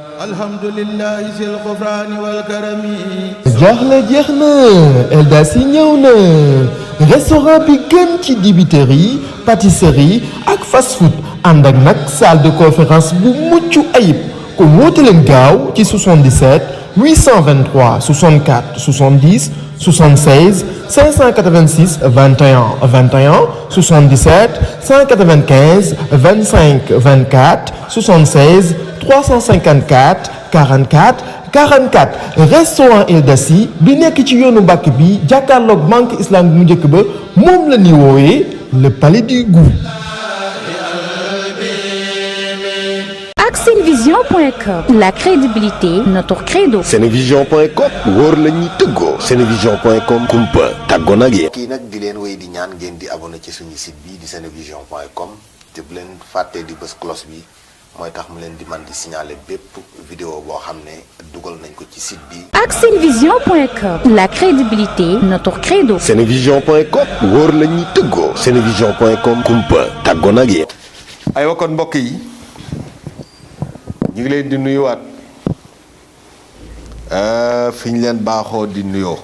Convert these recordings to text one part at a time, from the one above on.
alhamdulillahi sil ghufrani wal karami. jaaxle jeex na Eldas yi ñëw na restaurant bi gën ci dibiterie pâtisserie ak fast food ànd ak nag salle de conférence bu mucc ayib kon woote leen gaaw ci 77 823 64 70 76 586 21 21 77 195 25 24 76 354 44 44 restaurant Eldas yi bi nekk ci yoonu Mbàkke bi jàkkaarloog banque islamique mu njëkk ba moom la ñuy woowee le palais du goût. ak Senevision.com la crédibilité notre credo. Senevision.com wóor la ñuy tëggoo. Senevision.com kumpa tàggoo nag yéen. kii nag di leen wéy di ñaan ngeen di abonné ci suñu site bi di Senevision.com te bu leen fàttee di bës cloche bi mooy tax mu leen di man di signaler bépp vidéo boo xam ne dugal nañ ko ci site bi. ak Senevision.com la crédibilité notre credo. Senevision.com wóor la ñuy tëggoo. Senevision.com kumpa tàggoo nag yéen. aywa kon mbokk yi ñu ngi leen di nuyuwaat fi ñu leen baaxoo di nuyoo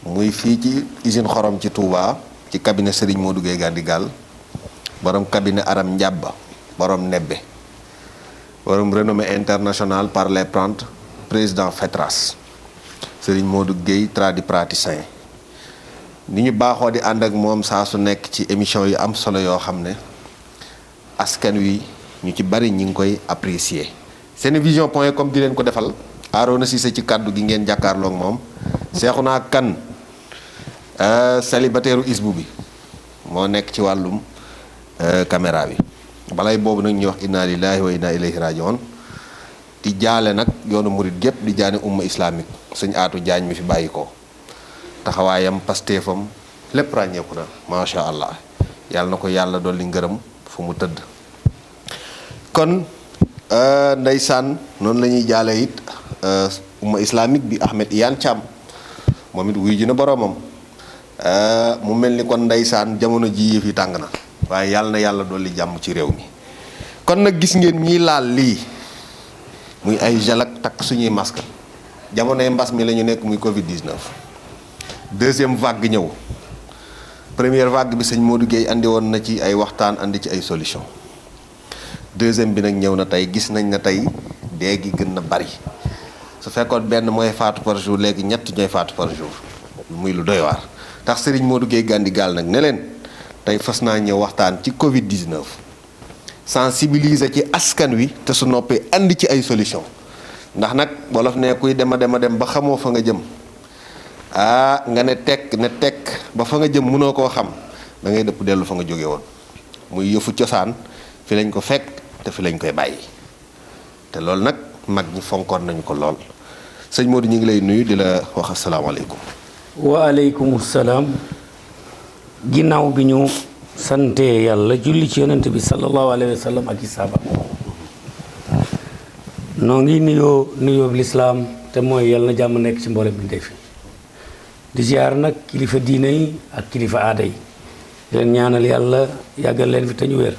muy fii ci usine xorom ci Touba ci cabinet Serigne Modou Gueye Gandigal borom cabinet Aram Ndiaba borom Nebbe borom renommé international par les pentes président FETRAS Serigne Modou Gueye tradipraticien ni ñu baaxoo di ànd ak moom saa su nekk ci émission yu am solo yoo xam ne askan wi ñu ci bari ñi ngi koy apprécier. Senevision.com di leen ko defal Arona Cissé ci kàddu gi ngeen jàkkaarloog moom Seexuna Kan célibataire u isbu bi moo nekk ci wàllum caméra bi balay boobu nag ñuy wax inna lillahi wa inna ilayhi rajiun di jaale nag yoonu murit gépp di jaane umma islamique sëñ Aatu Jaañ mi fi bàyyi ko taxawaayam pastéefam lépp ràññeeku na macha allah yàlla na ko yàlla dolli ngërëm fu mu tëdd. kon ndeysaan noonu la ñuy jaale it umma islamique bi Ahmed Iyane Thiam moom it wuy ji na boromam mu mel ni kon ndeysaan jamono ji yëf yi tàng na waaye yàlla na yàlla dolli jàmm ci réew mi. kon nag gis ngeen ñiy laal lii muy ay gel ak takk suñuy masque jamonoy mbas mi la ñu nekk muy Covid 19 deuxième vague ñëw première vague bi sëñ Modou Gueye andi woon na ci ay waxtaan andi ci ay solution deuxième bi nag ñëw na tey gis nañ na tey dee gi gën na bari su fekkoon benn mooy faatu par jour léegi ñett ñooy faatu par jour muy lu doy waar tax Serigne Modou Gueye Gandigal nag ne leen tey fas naa ñëw waxtaan ci Covid 19 sensibiliser ci askan wi te su noppee andi ci ay solution ndax nag wolof ne kuy dem ba xamoo fa nga jëm nga ne tekk ba fa nga jëm mënoo koo xam da ngay dëpp dellu fa nga jóge woon muy yëfu cosaan fi lañ ko fekk te fi lañ koy bàyyi te loolu nag mag ñi fonkoon nañu ko lool sëñ Modou ñu ngi lay nuyu di la wax asalaamaaleykum. waaleykum salaam ginnaaw bi ñu sante yàlla julli ci yonent bi sallallahu alayhi wa sallam ak i saaba noo ngi nuyoo lislaam te mooy yàlla na jàmm nekk ci mboolem bi fi di ziar nag kilifa diine yi ak kilifa aada yi di leen ñaanal yàlla yàggal leen fi te ñu wér.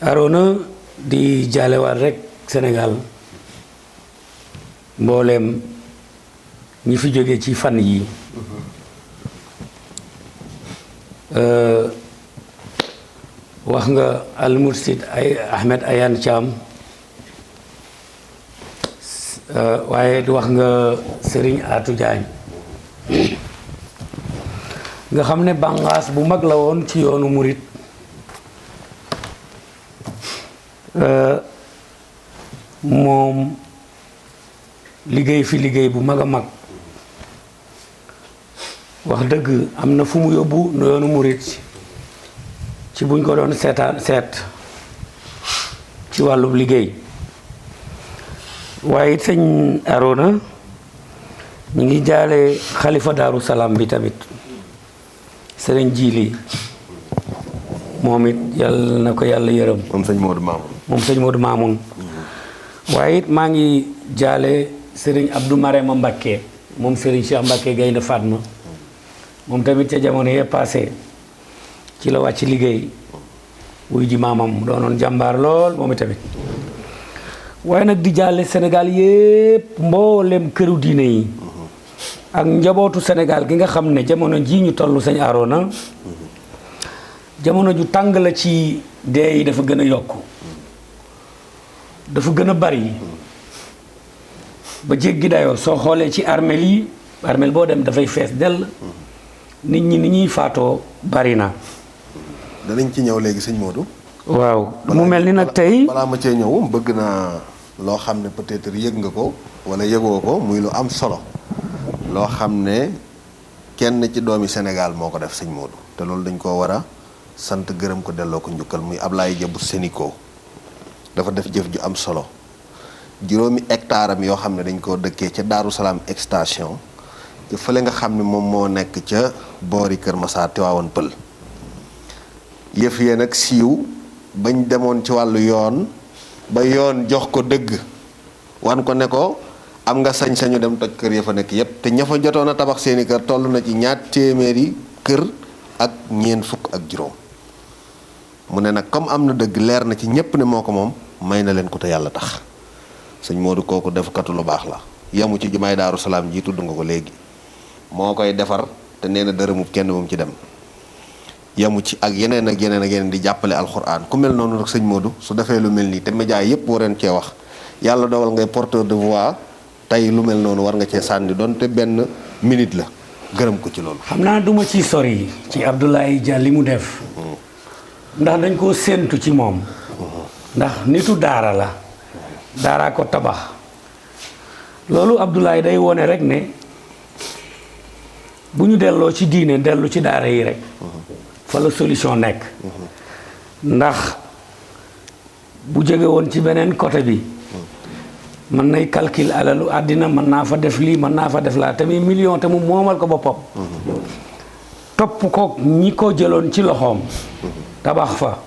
Arona di jaalewaat rek Sénégal mbooleem ñi fi jóge ci fan yi wax nga almursid ay Ahmed Iyane Thiam waaye wax nga Serigne Atou Diagne nga xam ne bànqaas bu mag la woon ci yoonu murit moom liggéey fi liggéey bu mag a mag wax dëgg am na fu mu yóbbu yoonu murit ci buñ ko doon seet ci wàllum liggéey waaye it sëñ Arona ñu ngi jaale xalifa Daaru Salaam bi tamit sëriñ Jili moom it yàlla na ko yàlla yërëm. moom sëñ Modou Mamoun. moom sëñ Modou Mamoun. waaye it maa ngi jaale Serigne Abdou Marema Mbakke moom Serigne Cheikh Mbakke Gaynde Fatma moom tamit ca jamono yee passé ci la wàcc liggéey wuy ji maamam doonoon jàmbaar lool moom tamit waaye nag di jaale Sénégal yépp mboolem këru diine yi ak njabootu Sénégal gi nga xam ne jamono jii ñu toll sëñ Arona jamono ju tàng la ci dee yi dafa gën a yokku dafa gën a bari ba jéggi dayoo soo xoolee ci armeel yi armeel boo dem dafay fees dell nit ñi ni ñuy faatoo bari na. danañ ci ñëw léegi sëñ Modou. waaw mu mel ni nag tey balaa ma cee ñëw bëgg naa loo xam ne peut-être yëg nga ko wala yëgoo ko muy lu am solo loo xam ne kenn ci doomi Sénégal moo ko def sëñ Modou te loolu dañ koo war a sant gërëm ko delloo ko njukkal muy Ablaye Dia bu Sénico dafa def jëf ju am solo juróomi hectare am yoo xam ne dañ koo dëkkee ca Daaru Salaam extension te fële nga xam ne moom moo nekk ca boori Kër Massar Tivaouane Pël yëf yee nag siiw bañ demoon ci wàllu yoon ba yoon jox ko dëgg wan ko ne ko am nga sañ-sañu dem toj kër ya fa nekk yépp te ña fa jotoon a tabax seeni kër toll na ci 2 téeméeri kër ak 4 mu ne nag comme am na dëgg leer na ci ñépp ne moo ko moom may na leen ko te yàlla tax sëñ Modou kooku defkatu lu baax la yamu ci jumaay Daaru Salaam ji tudd nga ko léegi moo koy defar te nee na dërëmub kenn bu mu ci dem yamu ci ak yeneen ak yeneen ak yeneen di jàppale alxuraan ku mel noonu nag sëñ Modou su defee lu mel nii te média yépp wareen cee wax yàlla dogal ngay porteur de voix tey lu mel noonu war nga cee sànni doonte benn minute la gërëm ko ci loolu. xam naa duma ci sori ci Abdoulaye Dia li mu def ndax dañ koo séentu ci moom ndax nitu daara la daaraa ko tabax loolu Abdoulaye day wone rek ne bu ñu delloo ci diine dellu ci daara yi rek fa la solution nekk ndax bu jóge woon ci beneen côté bi mën nay calcul alalu àddina mën naa fa def lii mën naa fa def laa tamit million te mu moomal ko boppam topp ko ñi ko jëloon ci loxoom tabax fa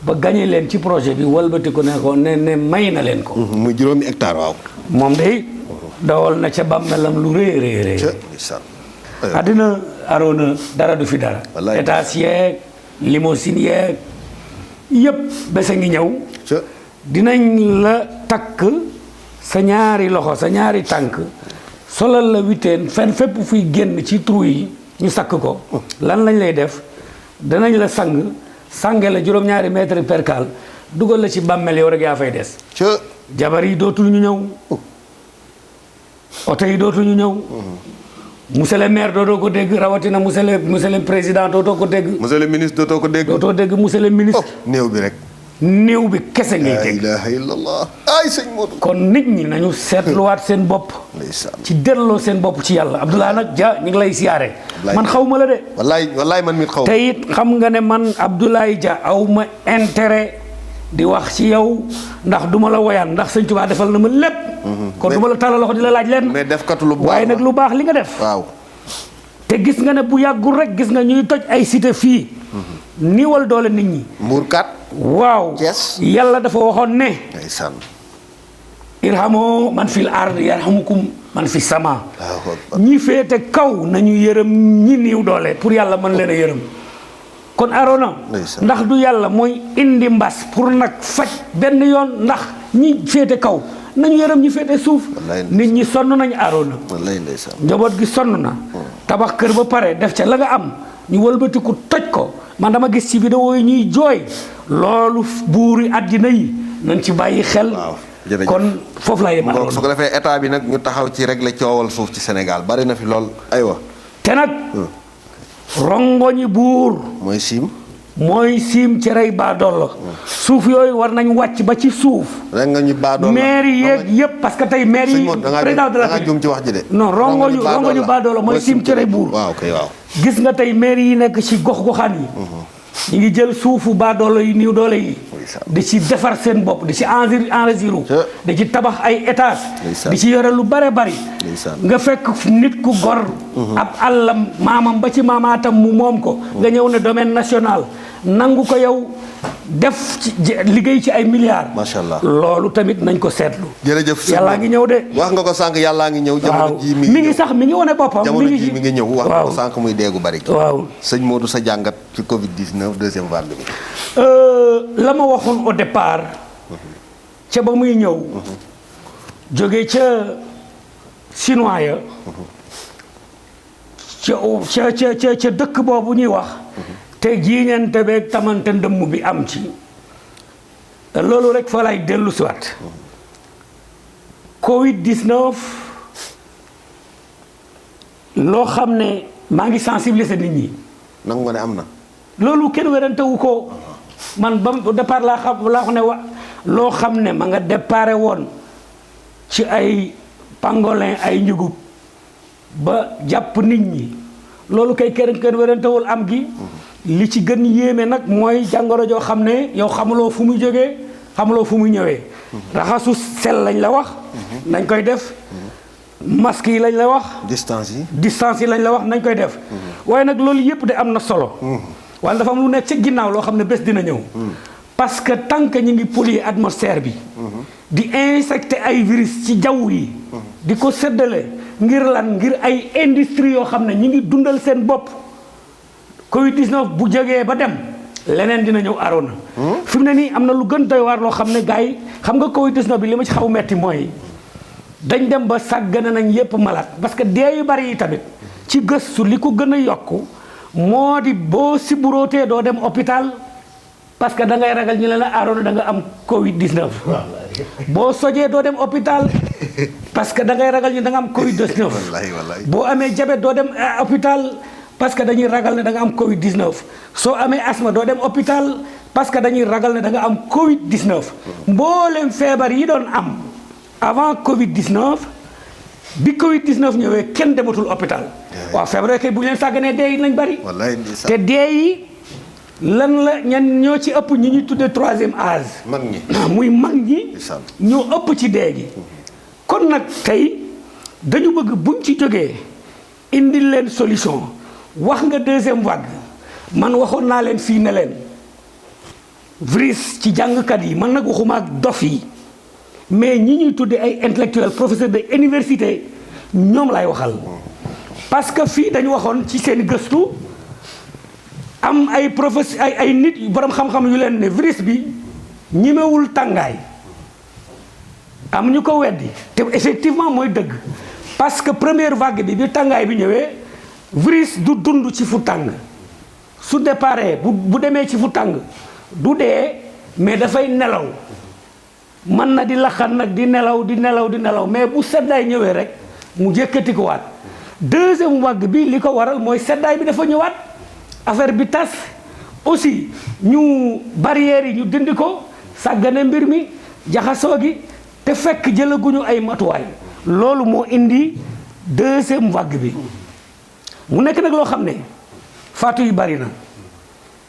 ba gañe leen ci projet bi walbati ko ne ko ne may na leen ko muy juróomi hectare waaw moom day dawal na ca bàmmeelam lu rëy àddina Arona dara du fi dara étage yeeg limousine yeeg yëpp bés a ngi ñëw dinañ la takk sa ñaari loxo sa ñaari tànk solal la witeen fenn fépp fuy génn ci trou yi ñu sakk ko lan lañ lay def danañ la sange la juróom-ñaari mètre percal dugal la ci bàmmeel yow rek yaa fay des jabar yi dootul ñu ñëw oto yi dootul ñu ñëw monsieur le maire dootoo ko dégg rawatina monsieur le président dootoo ko dégg. monsieur le ministre dootoo ko dégg. dootoo dégg monsieur le ministre. néew bi rek. néew bi kese ngay dégg. la ilaha illallah ay sëñ Modou. kon nit ñi nañu seetluwaat seen bopp. ci delloo seen bopp ci yàlla Abdoulaye nag Dia ñu ngi lay siyaare. man xaw ma la de. wallaay man mit xaw ma. te it xam nga ne man Abdoulaye Dia aw ma intérêt di wax ci yow ndax duma la woyaan ndax sëñ Tuubaa defal na ma lépp. kon duma la tàllal loxo di la laaj leen. mais def katu lu baax waaye nag lu baax li nga def. waaw. te gis nga ne bu yàggul rek gis nga ñuy toj ay cité fii. niiwal doole nit ñi. Mbourkat. waaw. Thiès. yàlla dafa waxoon ne. ndeysaan. irhamu man fil ard yarhamukum man fi sama. ñi féete kaw nañu yërëm ñi niiw doole pour yàlla mën leen a yërëm. kon Arona ndax du yàlla mooy indi mbas pour nag faj benn yoon ndax ñi féete kaw nañu yërëm ñi féete suuf. nit ñi sonn nañu Arona. njaboot gi sonn na. tabax kër ba pare def ca la nga am ñu wëlbatiku toj ko man dama gis ci vidéo yi ñuy jooy loolu buuri àddina yi nañ ci bàyyi xel. kon foofu laa yem. su ko defee état bi nag ñu taxaw ci régler coowal suuf ci Sénégal bari na fi lool aywa. te nag rongoñi buur. mooy siim cerey baadoolo suuf yooyu war nañ wàcc ba ci suuf. rek nga ñu baadoolo maire yeeg yëpp parce que tey maire yi président de la République jum ci wax ji de. non rongoñu baadoolo mooy siim cerey buur. waaw kay waaw. gis nga tey maire yi nekk ci gox-goxaan yi. ñu ngi jël suufu baadoolo yi niw doole yi. di ci defar seen bopp di ci enresiru di ci tabax ay étage di ci yore lu bare bari. nga fekk nit ku gor. ab àllam maamam ba ci maamaatam mu moom ko. nga ñëw ne domaine national. nangu ko yow def ci liggéey ci ay milliards. macha allah loolu tamit nañ ko seetlu. jërëjëf yàllaa ngi ñëw de. wax nga ko sànq yàllaa ngi ñëw. jamono ji mi ngi sax mi ngi wane boppam. jamono ji mi ngi ñëw wax nga ko waaw sànq muy deegu bari. waaw sëñ Modou sa jàngat ci Covid 19 deuxième vague bi. la ma waxoon au départ ca ba muy ñëw jóge ca chinois ya ca dëkk boobu ñuy wax te jiiñante beeg tamante ndëmm bi am ci loolu rek fa lay dellu siwaat Covid-19 loo xam ne maa ngi sensibiliser nit ñi. nangu nga ne am na. loolu kenn werantewu ko man ba départ laa xam ne loo xam ne ma nga déparé woon ci ay pangolin ay njugub ba jàpp nit ñi loolu kay kenn werantewul am gi. li ci gën yéeme nag mooy jàngoro joo xam ne yow xamuloo fu muy jógee xamuloo fu muy ñëwee. raxasu sel lañ la wax. nañ koy def. masque yi lañ la wax. distance yi lañ la wax nañ koy def. waaye nag loolu yëpp de am na solo. wala dafa am lu nekk ci ginnaaw loo xam ne bés dina ñëw. parce que tant que ñu ngi polluer atmosphère bi. di injecter ay virus ci jaww yi. di ko séddale ngir lan ngir ay industrie yoo xam ne ñu ngi dundal seen bopp. Covid-19 bu jógee ba dem leneen dina ñëw aroona. fi mu ne nii am na lu gën doy waar loo xam ne gars yi xam nga Covid-19 bi li ma ci xaw metti mooy dañ dem ba sàggane nañ yépp malade parce que dee yu bari yi tamit ci gëstu li ko gën a yokku moo di boo siburootee doo dem hôpital parce que da ngay ragal ñu ne la aroona da nga am Covid-19. boo sojee doo dem hôpital parce que da ngay ragal ñu da nga am Covid-19. boo amee diabète doo dem hôpital. parce que dañuy ragal ne da nga am Covid-19 soo amee asthme doo dem hôpital parce que dañuy ragal ne da nga am Covid-19 mboolem feebar yi doon am avant Covid-19 bi Covid-19 ñëwee kenn dematul hôpital. waaw feebar kay bu ñu leen sàgganee dee yi lañ bari. te dee yi lan la ñan ñoo ci ëpp ñi ñuy tuddee troisième âge. mag ñi muy mag ñi. ñoo ëpp ci dee gi. kon nag tey dañu bëgg buñ ci jógee indil leen solution. wax nga deuxième vague man waxoon naa leen fii ne leen virus ci jàngkat yi man nag waxuma ak dof yi mais ñi ñuy tudde ay intellectuel professeur de université ñoom lay waxal parce que fii dañu waxoon ci seen gëstu am ay professeur ay nit borom xam-xam yu leen ne virus bi ñimewul tàngaay am ñu ko weddi te effectivement mooy dëgg parce que première vague bi tàngaay bi ñëwee virus du dund ci fu tàng su déparé bu demee ci fu tàng du dee mais dafay nelaw mën na di laxan nag di nelaw mais bu seddaay ñëwee rek mu jëkkati ko waat deuxième vague bi li ko waral mooy seddaay bi dafa ñëwaat affaire bi tas aussi ñu barrières yi ñu dindi ko sàggane mbir mi jaxasoo gi te fekk jëlaguñu ay matuwaay loolu moo indi deuxième vague bi mu nekk nag loo xam ne faatu yi bari na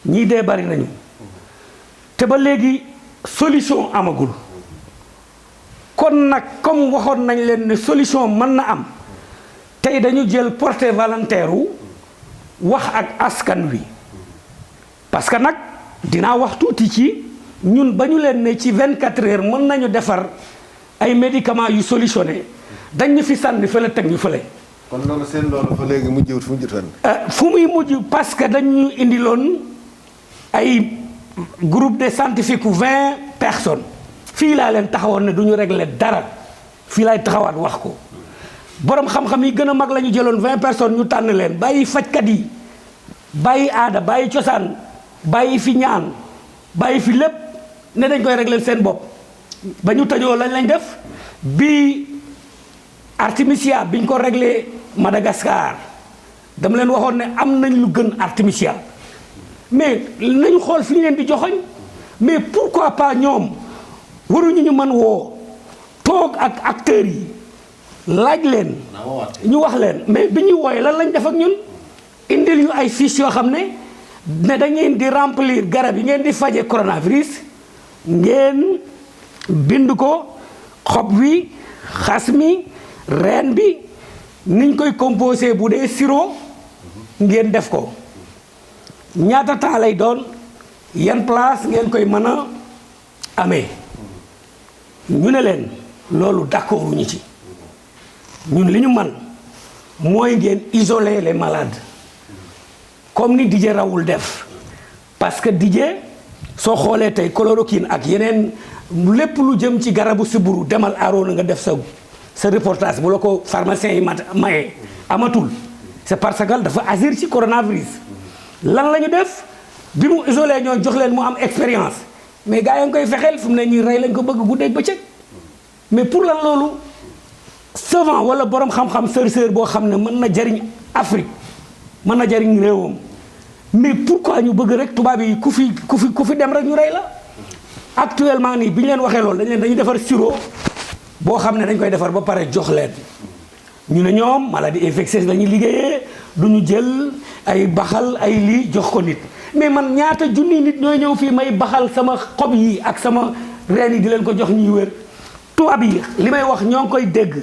ñii dee bari nañu te ba léegi solution amagul kon nag comme waxoon nañ leen ne solution mën na am tey dañu jël portée volontaire wu wax ak askan wi parce que nag dinaa wax tuuti ci ñun ba ñu leen ne ci 24 heures mën nañu defar ay médicaments yu solutionné dañ ñu fi sànni fële teg ñu fële. kon loolu seen loolu fa léegi mujjewut fu mujj ren. fu muy mujj parce que dañu indiloon ay groupe de scientifiques 20 personnes fii laa leen taxawoon ne du ñu régler dara fii laay taxawaat wax ko borom xam-xam yi gën a mag la ñu jëloon 20 personnes ñu tànn leen bàyyi fajkat yi bàyyi aada bàyyi cosaan bàyyi fi ñaan bàyyi fi lépp ne dañ koy régler seen bopp ba ñu tëjoo lañ def bi artemisia biñ ko réglé Madagascar dama leen waxoon ne am nañ lu gën artemisia mais nañu xool fi ñu leen di joxoñ mais pourquoi pas ñoom waruñu ñu mën woo toog ak acteurs yi laaj leen ñu wax leen mais bi ñuy wooye lan lañ def ak ñun indil ñu ay fiches yoo xam ne da ngeen di remplir garab yi ngeen di faje coronavirus ngeen bind ko xob wi xas mi reen bi niñ koy composé bu dee sirop ngeen def ko ñaata temps lay doon yan place ngeen koy mën a amee ñu ne leen loolu d'accord wuñu ci ñun li ñu man mooy ngeen isoler les malades comme ni Didier Raoult def parce que Didier soo xoolee tey chloroquine ak yeneen lépp lu jëm ci garabu siburu demal Arona nga def sa reportage bu la ko pharmacien yi mayee amatul c'est parce que dafa agir ci coronavirus lan la ñu def bi mu isolé ñoo jox leen mu am expérience mais gars yi nga koy fexeel fu mu ne ñuy rey lañ ko bëgg guddeeg bëccëg mais pour lan loolu savant wala borom xam-xam sër boo xam ne mën na jariñ Afrique mën na jariñ réewam mais pourquoi ñu bëgg rek tubaab yi ku fi dem rek ñu rey la actuellement nii bi ñu leen waxee loolu dañuy defar sirop boo xam ne dañ koy defar ba pare jox leen ñu ne ñoom maladie infectieuse la ñuy liggéeyee du ñu jël ay baxal ay lii jox ko nit mais man ñaata junni nit ñooy ñëw fii may baxal sama xob yi ak sama reen yi di leen ko jox ñuy wér tubaab yi li may wax ñoo ngi koy dégg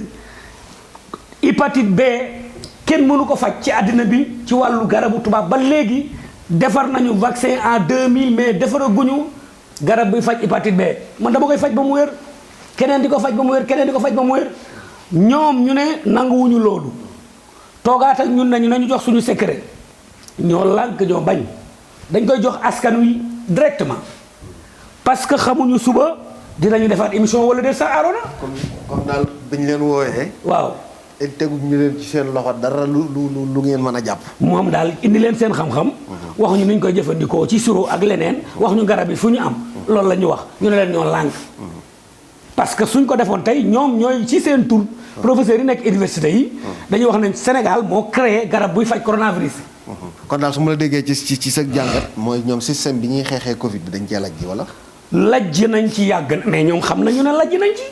hépatite B kenn mënu ko faj ci àddina bi ci wàllu garabu tubaab ba léegi defar nañu vaccin en 2000 mais defaraguñu garab bi faj hépatite B man dama koy faj ba mu wér keneen di ko faj ba mu wér keneen di ko faj ba mu wér ñoom ñu ne nanguwuñu loolu toogaat ak ñun nañu jox suñu secret ñoo lànk ñoo bañ dañ koy jox askan wi directement parce que xamuñu suba dinañu defaat émission wala de sa Arona. kon daal dañ leen wooyee. waaw. teguñu leen ci seen loxo dara lu ngeen mën a jàpp. moom daal indi leen seen xam-xam. wax ñu nuñ koy jëfandikoo ci suro ak leneen. wax ñu garab yi fu ñu am. loolu la ñu wax ñu ne leen ñoo lànk. parce que suñ ko defoon tey ñoom ñooy ci seen tur. professeurs yi nekk université yi. dañuy wax ne Sénégal moo créé garab buy faj coronavirus. kon daal su ma la déggee ci sa jàngat. mooy ñoom système bi ñuy xeexee Covid bi dañ cee lajj wala. lajj nañ ci yàgg mais ñoom xam nañu ne lajj nañ ci.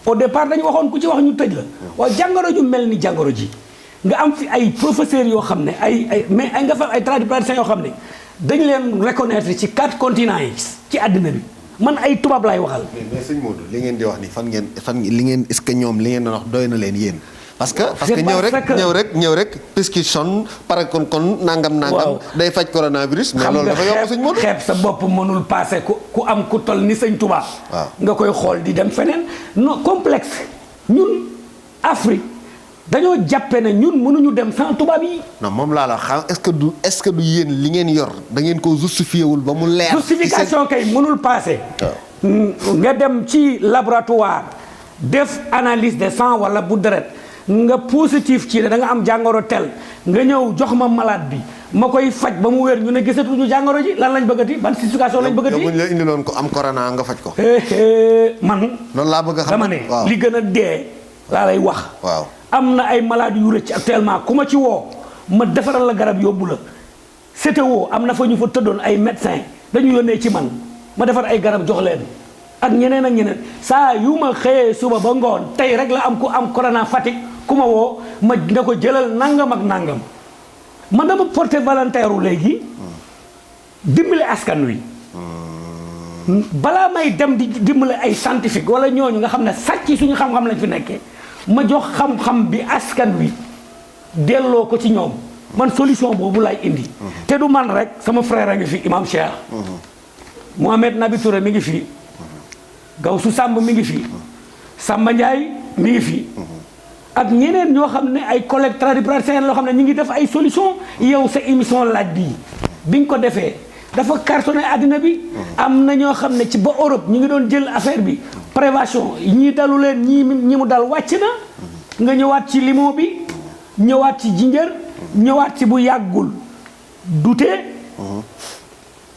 au départ dañu waxoon ku ci wax ñu tëj la. waaye jàngoro ju mel ni jàngoro ji nga am fi ay professeurs yoo xam ne mais nga fa ay tradipraticiens yoo xam ne dañu leen reconnaître ci 4 continents yi ci àddina bi man ay tubaab laay waxal. mais sëñ Modou li ngeen di wax ni fan li ngeen est-ce que ñoom li ngeen doon wax doy na leen yéen. parce que ñëw rek prescription pare kon nangam. day faj coronavirus. mais loolu dafa yomb sëñ Modou. xeeb sa bopp mënul passé ku am ku toll ni sëñ Touba. nga koy xool di dem feneen non complexe ñun Afrique dañoo jàppe ne ñun mënuñu dem sans tubaab yi. non moom laa la xam est-ce que du yéen li ngeen yor da ngeen ko justifié wul ba mu leer. justification kay mënul passé. nga dem ci laboratoire def analyse de sang wala bu deret nga positif ci ne da nga am jàngoro tel nga ñëw jox ma malade bi ma koy faj ba mu wér ñu ne gisatuñu jàngoro ji lan lañ bëggati ban justification lañ bëggati. yow bu ñu la indiloon ko am corona nga faj ko. man. loolu laa bëgg a xam dama ne li gën a dee laa lay wax. waaw am na ay malades yu rëcc actuellement ku ma ci woo ma defaral la garab yóbbu la CTO am na fa ñu fa tëddoon ay médecins dañu yónnee ci man ma defar ay garab jox leen ak ñeneen saa yu ma xëyee suba ba ngoon tey rek la am ku am corona Fatick ku ma woo ma ne ko jëlal nangam ak nangam man dama porté volontaire léegi dimbali askan wi balaa may dem di dimbali ay scientifique wala ñooñu nga xam ne sàcc suñu xam-xam lañ fi nekkee ma jox xam-xam bi askan wi delloo ko ci ñoom man solution boobu laay indi. te du man rek sama frère a ngi fi imam Cheikh. Mohamed Nabi Touré mi ngi fi. Gawsu Samb mi ngi fi. Samba Ndiaye mi ngi fi. ak ñeneen ñoo xam ne ay collègues tradipraticiens loo xam ne ñu ngi def ay solution yow sa émission laaj bii bi nga ko defee dafa cartonné àddina bi. am na ñoo xam ne ci ba Europe ñu ngi doon jël affaire bi prévention ñii dalu leen ñi mu dal wàcc na. nga ñëwaat ci limon bi. ñëwaat ci jinjër. ñëwaat ci bu yàggul dute.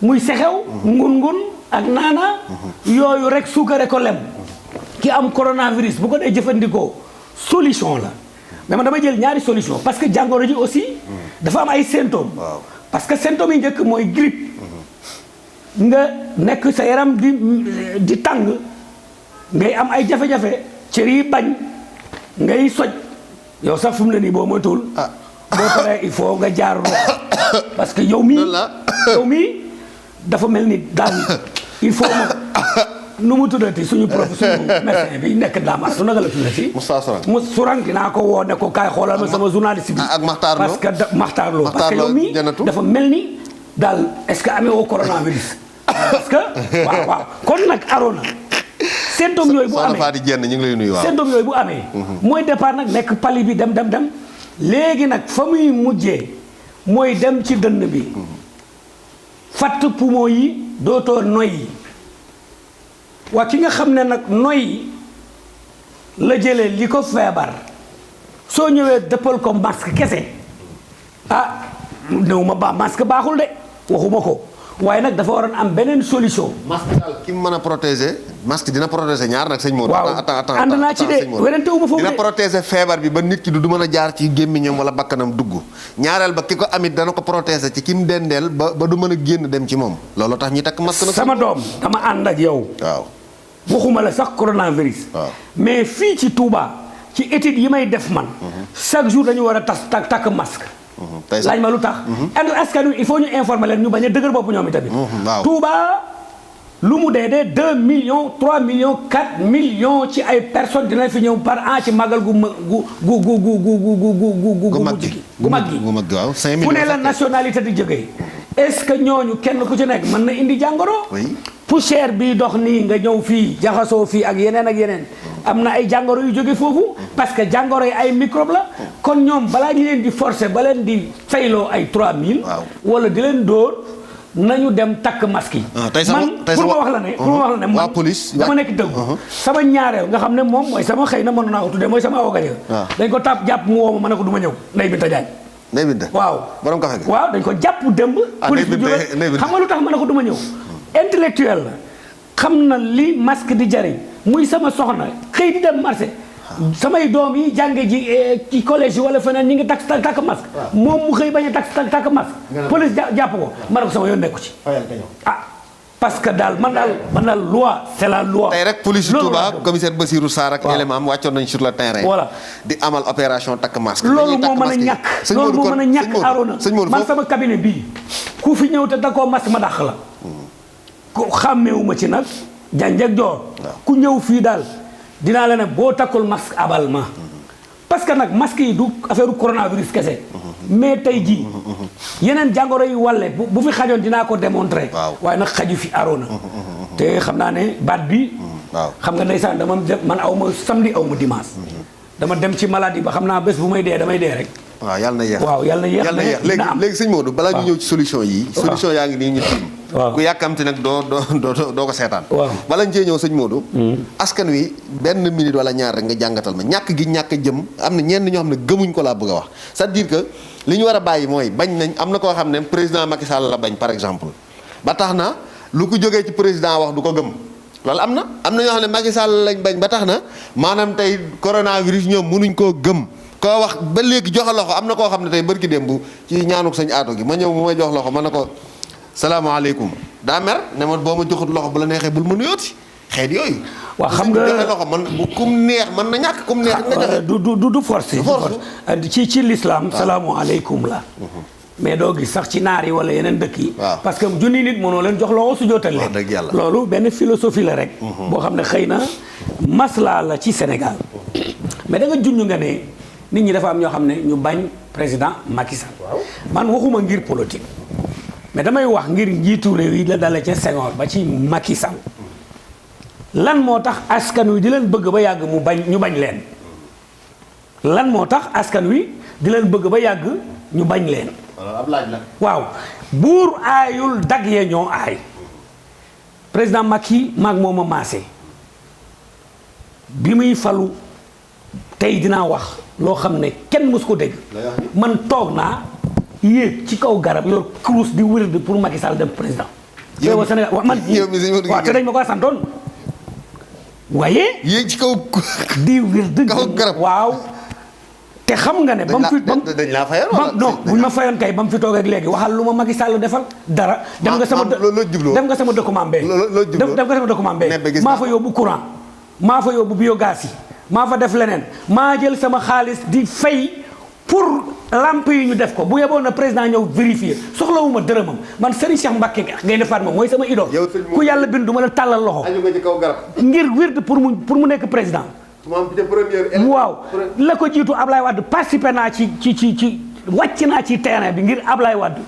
muy sexew. ngun-ngun ak naana. yooyu rek suukare ko lem. ki am coronavirus bu ko dee jëfandikoo solution la mais man dama jël ñaari solution parce que jàngoro ji aussi. dafa am ay symptômes. parce que symptômes yi njëkk mooy grippe. nga nekk sa yaram di tàng ngay am ay jafe-jafe cër yi bañ ngay soj yow sax fu mu ne nii boo moytuwul. boo paree il faut nga jaar parce que yow mii dafa mel ni daal il faut nu mu tuddati suñu professeur médecin bi nekk Daamar su naka la tuddati. Moussa Sourang Sourang dinaa ko woo ne ko kaay xoolal ma sama journaliste bi. ak Makhtar Lo parce que Makhtar Lo parce que yow mii dafa mel ni daal est-ce que amee woo coronavirus. parce que waaw kon nag Arona. symptômes yooyu bu amee Fadi Dieng ñu ngi lay nuyu waaw. symptômes yooyu bu amee. mooy départ nag nekk pali bi dem. léegi nag fa muy mujjee mooy dem ci dënn bi. fatt poumon yi dootoo noyyi waa ki nga xam ne nag noyyi la jëlee li ko feebar soo ñëwee dëppal ko masque kese néew ma ba masque baaxul de waxuma ko waaye nag dafa waroon am beneen solution. masque daal ki mu mën a protéger masque dina protéger ñaar nag sëñ Modou. waaw ànd naa ci de werante wu ma foofu de dina protéger feebar bi ba nit ki du mën a jaar ci gémmiñam wala bakkanam dugg ñaareel ba ki ko amit dana ko protéger ci ki mu dendeel ba du mën a génn dem ci moom loolu tax ñi takk masque nag. sama doom dama ànd ak yow. waaw waxuma la sax coronavirus. waaw mais fii ci Touba ci études yi may def man. chaque jour dañu war a takk masque. laaj ma lu tax. askan wi il faut ñu informer leen ñu bañ a dëgër bopp ñoom itamit. waaw Touba lu mu dee 2 millions 3 millions 4 millions ci ay personnes dina fi ñëw par an ci màggal gu mag gi. waaw 5 millions fu ne la nationalité di jógee. est-ce que ñooñu kenn ku ci nekk mën na indi jàngoro. oui poussière bi dox nii nga ñëw fii jaxasoo fii ak yeneen am na ay jàngoro yu jóge foofu parce que jàngoro yi ay microbe la kon ñoom balaa ñu leen di forcer ba leen di fayloo ay 3000. wala di leen dóor nañu dem takk masque yi. man pour ma wax la ne man dama nekk dëgg. sama ñaareel nga xam ne moom mooy sama xëy na mën naa ko tuddee mooy sama avocat dañ ko jàpp mu woo ma ne ko du ma ñëw Ndeye Binta Diagne. Ndeye Binta waaw borom café gi waaw dañ ko jàpp démb. police bi jóge xam nga lu tax ma ne ko du ma ñëw. intellectuel la xam na li masque di jariñ muy sama soxna xëy di dem marché samay doom yi jànge ji ci collège yi wala feneen ñi ngi takk masque moom mu xëy bañ a takk masque police jàpp ko ma ne ko sama yoon nekku ci parce que daal man daal loi c'est la loi. tey rek police Touba commissaire Bassirou Sarr ak élément am wàccoon nañ sur le terrain. voilà di amal opération takk masque. loolu moo mën a ñàkk loolu moo mën a ñàkk Arona man sama cabinet bii ku fi ñëw te takkoo masque ma dàq la. ko xàmmeewuma ci nag janj ak joor ku ñëw fii daal dinaa la ne boo takkul masque abal ma parce que nag masque yi du affaire coronavirus kese mais tey jii yeneen jàngoro yi wàlle bu fi xajoon dinaa ko démontrer waaye nag xaju fi Arona te xam naa ne baat bi xam nga ndeysaan dama man aw ma samedi aw ma dimanche dama dem ci maladie ba xam naa bés bu may dee damay dee rek waaw yàlla na yéex yàlla na yéex léegi sëñ Modou balaa ñu ñëw ci solution yi solution yaa ngi nii ñu tiim ku yàkkamti nag doo ko seetaan bala ñu cee ñëw sëñ Modou askan wi benn minute wala ñaar rek nga jàngatal ma ñàkk gi ñàkk jëm am na ñenn ñoo xam ne gëmuñ ko laa bëgg a wax c'est-à-dire que li ñu war a bàyyi mooy bañ nañ am na koo xam ne président Macky Sall la bañ par exemple ba tax na lu ko jógee ci président wax du ko gëm loolu am na ñoo xam ne Macky Sall lañ bañ ba tax na maanaam tey coronavirus ñoom mënuñ koo gëm koo wax ba léegi joxe loxo am na koo xam ne tey bërki démb ci ñaanuk sañ aato gi ma ñëw mu may jox loxo ma ne ko salaamaaleykum daa mer ne ma boo ma joxut loxo bu la neexee bul ma nuyooti xeet yooyu. waaw xam nga joxe loxo man bu kum neex man na ñàkk kum neex nga joxe. du force ci l'islam salaamaaleykum la. mais doo gis sax ci naar yi wala yeneen dëkk yi. parce que junni nit mënoo leen jox loxo su jootal leen. dëgg yàlla loolu benn philosophie la rek. boo xam ne xëy na maslaa la ci Sénégal. mais da nga junj nga ne nit ñi dafa am ñoo xam ne ñu bañ président Macky Sall. man waxuma ngir politique. mais damay wax ngir njiitu réew yi la dale ca Senghor ba ci Macky Sall lan moo tax askan wi di leen bëgg ba yàgg ñu bañ leen lan moo tax askan wi di leen bëgg ba yàgg ñu bañ leen. ab laaj la. waaw buur aayul dag yee ñoo aay président Macky maag moom a maase bi muy falu tey dinaa wax loo xam ne kenn mësu ko dégg man toog naa yéeg ci kaw garab yor kurus di wér pour Macky Sall dem président. yow Sénégal man waaw te dañ ma ko santoon waaye. yéeg ci kaw. di wér kaw garab waaw. te xam nga ne ba mu fi dañ laa fayoon wala non buñ ma fayoon kay ba mu fi toog ak léegi waxal lu ma Macky Sall defal dara. dem nga sama dem nga sama document bee. dem nga sama document bee. maa fa yóbbu courant maa fa yóbbu biogaz yi maa fa def leneen maa jël sama xaalis di fay pour lamp yi ñu def ko bu yeboon na président ñëw vérifier soxlawuma dërëmam man Serigne Cheikh Mbacké Gaïndé Fatma mooy sama idole ku yàlla bind du ma la tàllal loxo ngir wird pour mu nekk président waaw la ko jiitu Ablaye Wade participé naa ci wàcc naa ci terrain bi ngir Ablaye Wade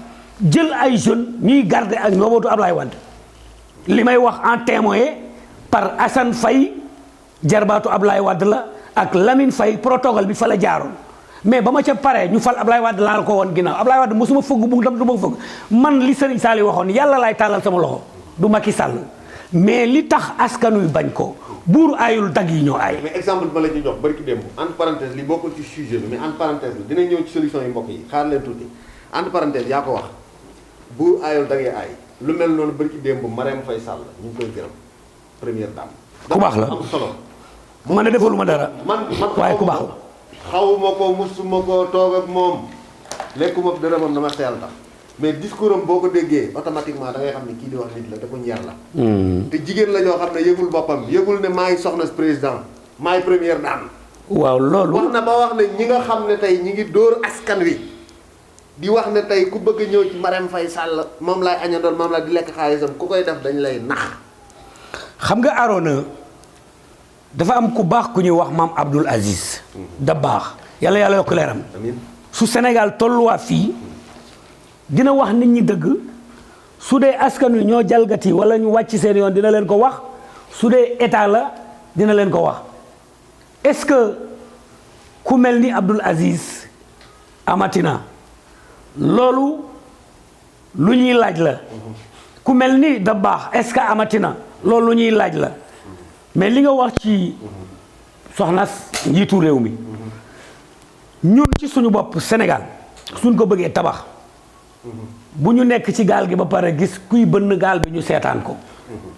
jël ay jeunes ñuy garder ak njabootu Ablaye Wade li may wax en témoin par Assane Faye jarbaatu Ablaye Wade la ak Lamine Faye protocole bi fa la jaaroon mais ba ma ca paree ñu fal Ablaye Wade laal ko woon ginnaaw Ablaye Wade mosuma fëgg bu dam du ma fëgg man li Serigne Saliou waxoon yàlla laay tàllal sama loxo du Macky Sall mais li tax askan wi bañ ko buur aayul dag yi ñoo aay. mais exemple ba la ñuy jox barki démb entre parenthèse li bokkul ci sujet bi mais entre parenthèse bi dina ñëw ci solution yi mbokk yi xaar leen tuuti entre parenthèse yaa ko wax buur aayul dag yi aay lu mel noonu barki démb Marème Faye Sall ñu ngi koy gërëm première dame. ku baax la am solo. man de defaluma dara. man waaye ku baax la. xawuma ko musuma ko toog ak moom lekkuma dërëmam dama xeel tax mais discours am boo ko déggee automatiquement da ngay xam ne kii di wax nit la te ku ñeer la. te jigéen la ñoo xam ne yëgul boppam yëgul ne maay soxna président maay première dame. waaw loolu. wax na ba wax ne ñi nga xam ne tey ñi ngi dóor askan wi di wax ne tey ku bëgg a ñëw ci Marème Faye Sall moom laay añandoon moom la di lekk xaalisam ku koy def dañ lay nax. xam nga Arona dafa am ku baax ku ñuy wax maam Abdoul Aziz. da baax yàlla yàlla yokk leeram. amiin su Sénégal tolluwaa fii dina wax nit ñi dëgg su dee askan wi ñoo jalgati wala ñu wàcc seen yoon dina leen ko wax su dee état la dina leen ko wax est-ce que ku mel ni Abdoul Aziz amatina loolu lu ñuy laaj la ku mel ni da baax est-ce que amatina loolu lu ñuy laaj la mais li nga wax ci soxna njiitu réew mi ñun ci suñu bopp Sénégal suñ ko bëggee tabax bu ñu nekk ci gaal gi ba pare gis kuy bënn gaal bi ñu seetaan ko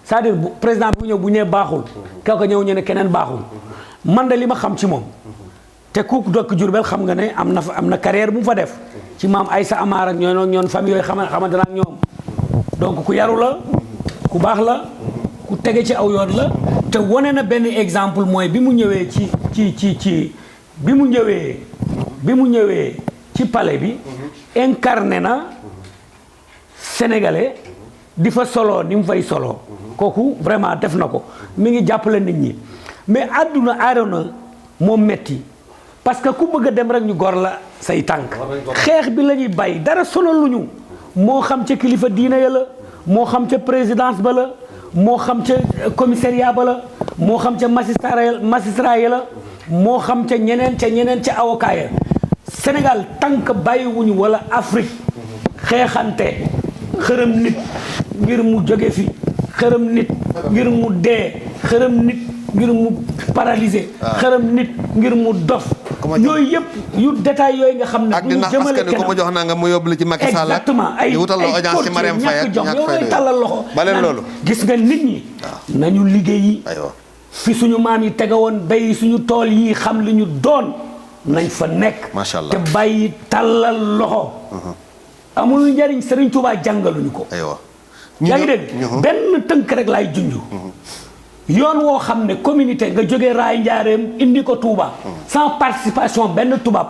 c'est-à-dire bu président bu ñëw bu ñëwee baaxul kaw ko ñëw ñu ne keneen baaxul man de li ma xam ci moom te ku dëkk Jurbel xam nga ne am na carrière bu mu fa def ci maam Aïssa Amar ak ñoon famille yooyu xamante na ak ñoom donc ku yaru la ku baax la ku tege ci aw yoon la te wane na benn exemple mooy bi mu ñëwee bi mu ñëwee ci palais bi incarné na sénégalais di fa solo ni mu fay solo kooku vraiment def na ko mi ngi jàppale nit ñi mais àdduna Arona moom metti parce que ku bëgg a dem rek ñu gor la say tànk xeex bi la ñuy bàyyi dara sonaluñu moo xam ca kilifa diina ya la moo xam ca présidence ba la moo xam ca commissariat ba la moo xam ca magistrat ya la moo xam ca ñeneen ca avocat ya Sénégal tànk bàyyiwuñu wala Afrique xeexante xërëm nit ngir mu jóge fi xërëm nit ngir mu dee xërëm nit ngir mu paralysé xërëm nit ngir mu dof yooyu yëpp yu détail yooyu nga xam ne ak di nax askan wi ku ma jox naa nga mu yóbbu la ci Macky Sall exactement ay wutal la audience ci Marème Faye ak ñàkk fay tàllal loxo baleen loolu gis nga nit ñi nañu liggéeyi fi suñu maam yi tegawoon bay suñu tool yi xam li ñu doon nañ fa nekk macha allah te bàyyi tàllal loxo amul njariñ Serigne Touba jàngaluñu ko yaa ngi dégg benn tënk rek laay junj yoon woo xam ne communauté nga jógee raay njaareem indi ko Touba sans participation benn tubaab